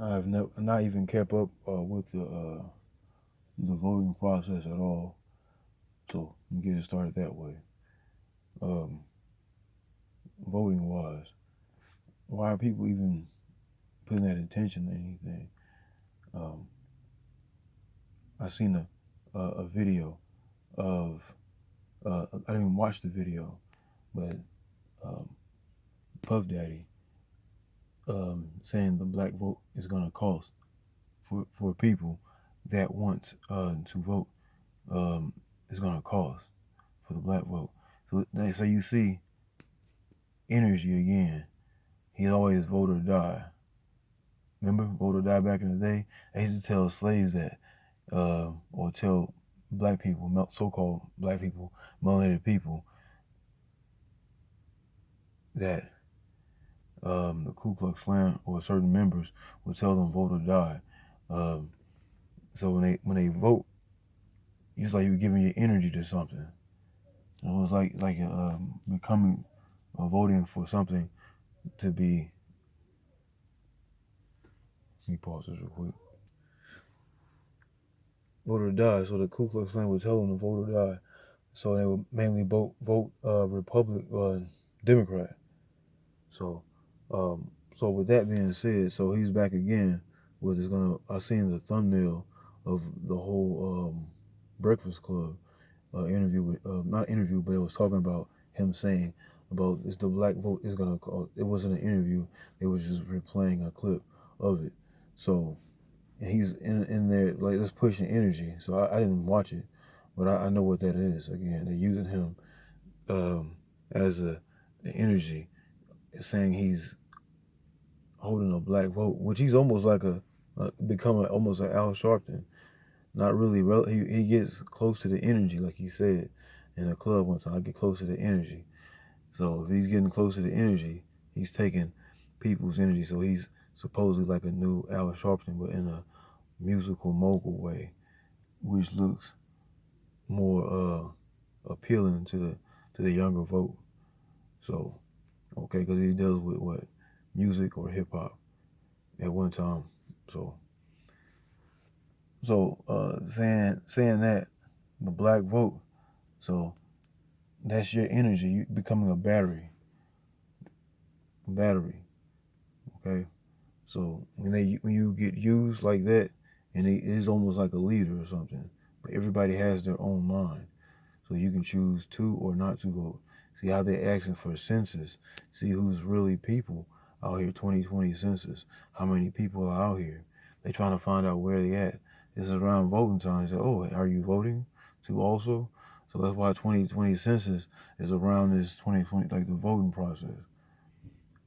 I have not even kept up with the voting process at all. So I'm getting started that way. Um, Voting wise, why are people even putting that attention to anything? Um, I seen a video of I didn't even watch the video, but um, Puff Daddy saying the black vote is gonna cost for people that want to vote. Is gonna cost for the black vote. So you see energy again. He always vote or die. Remember, vote or die back in the day? They used to tell slaves that, or tell black people, so-called black people, melanated people, that the Ku Klux Klan or certain members would tell them vote or die. Um, so when they vote, it's like you're giving your energy to something. It was like becoming voting for something to be. Let me pause this real quick. Vote or die. So the Ku Klux Klan would tell them to vote or die. So they would mainly vote Democrat. So so with that being said, so he's back again with is gonna. I seen the thumbnail of the whole Breakfast Club interview with not interview, but it was talking about him saying about is the black vote is gonna call. It wasn't an interview. It was just replaying a clip of it. So and he's in there like it's pushing energy. So I didn't watch it, but I know what that is. Again, they're using him as an energy, saying he's holding a black vote, which he's almost like becoming almost like Al Sharpton. Not really. He gets close to the energy, like he said in a club one time. I get close to the energy. So if he's getting close to the energy, he's taking people's energy. So he's supposedly like a new Al Sharpton, but in a musical mogul way, which looks more appealing to the younger vote. So okay, because he deals with what music or hip hop at one time. So saying that the black vote. So that's your energy. You becoming a battery. Battery. Okay. So when you get used like that, and it is almost like a leader or something. But everybody has their own mind. So you can choose to or not to vote. See how they're asking for a census. See who's really people out here, 2020 census. How many people are out here? They trying to find out where they at. It's around voting time. They say, oh, are you voting too also? So that's why 2020 census is around this 2020, like the voting process.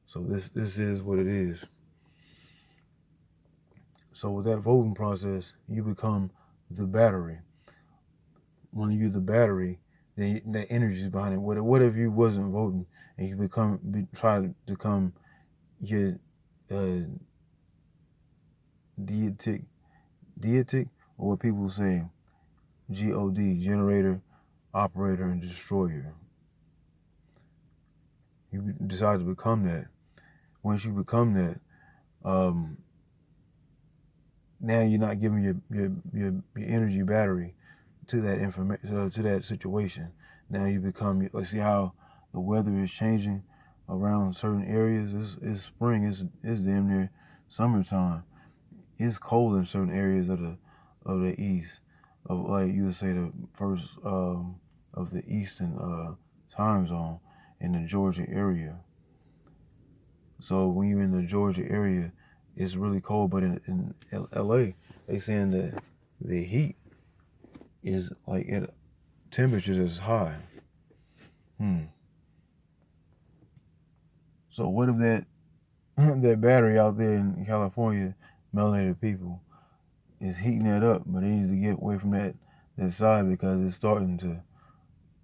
So this is what it is. So with that voting process, you become the battery. When you're the battery, then the energy is behind it. What if you wasn't voting and you try to become your uh, deity, deity, or what people say, God, generator, operator, and destroyer. You decide to become that. Once you become that, um, now you're not giving your energy battery to that information to that situation. Now you become. Let's see how the weather is changing around certain areas. It's spring. It's damn near summertime. It's cold in certain areas of the east. Of like you would say the first of the eastern time zone in the Georgia area. So when you're in the Georgia area, it's really cold. But in LA, they saying that the heat is like at temperatures as high. Hmm. So what if that that battery out there in California, melanated people, is heating that up, but they need to get away from that side because it's starting to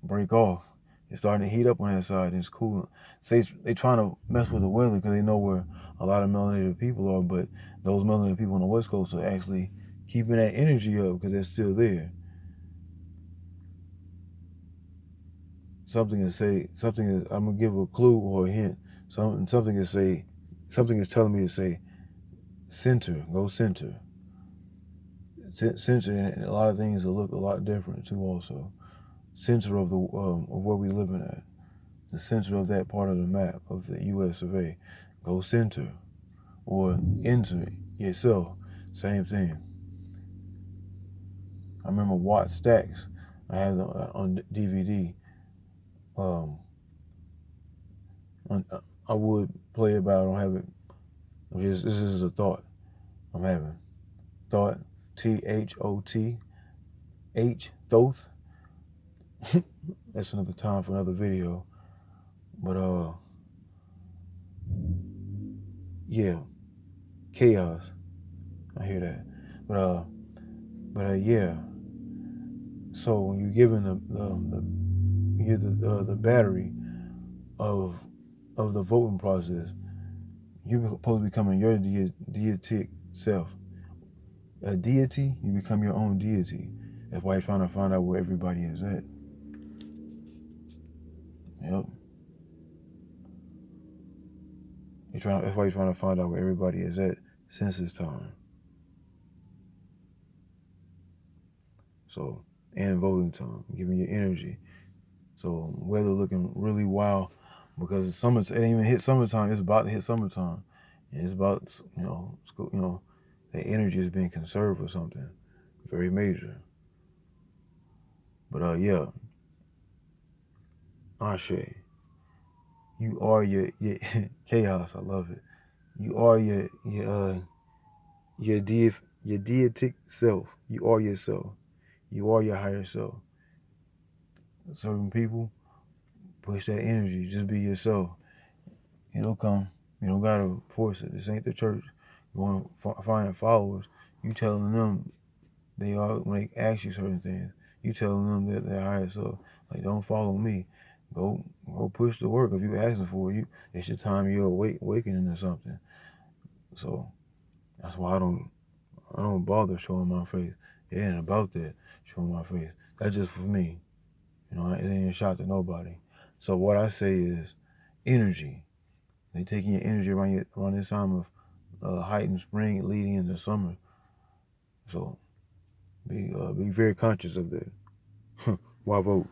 break off. It's starting to heat up on that side. And it's cool. Say they trying to mess with the weather because they know where a lot of melanated people are, but those melanated people on the West Coast are actually keeping that energy up because they're still there. Something is. I'm gonna give a clue or a hint. Something is telling me to say center. Go center. Center, and a lot of things will look a lot different too. Also, center of the of where we living at. The center of that part of the map of the U.S. of A. Go center or enter yourself. Same thing. I remember Watt Stacks. I have them on DVD. Um, I would play it, but I don't have it. This is a thought I'm having. Thought, THOTH. Thoth. That's another time for another video. But yeah, chaos. I hear that. But yeah. So when you're given the battery of the voting process, you're supposed to becoming your deitic self. A deity, you become your own deity. That's why you're trying to find out where everybody is at. Yep. That's why you're trying to find out where everybody is at census time. So, and voting time, giving you energy. So weather looking really wild because it's summer. It ain't even hit summertime. It's about to hit summertime, and it's about that energy is being conserved or something very major. But yeah, Ashe, you are your chaos. I love it. You are your deitic self. You are yourself. You are your higher self. Certain people push that energy. Just be yourself. It'll come. You don't gotta force it. This ain't the church. Going finding followers. You telling them they are when they ask you certain things. You telling them that they're higher self. Like, don't follow me. Go push the work. If you asking for it, it's your time. You're awakening or something. So that's why I don't bother showing my face. It ain't about that showing my face. That's just for me. It ain't a shot to nobody. So what I say is energy. They taking your energy around this time of heightened spring leading into summer. So be very conscious of that. Why vote?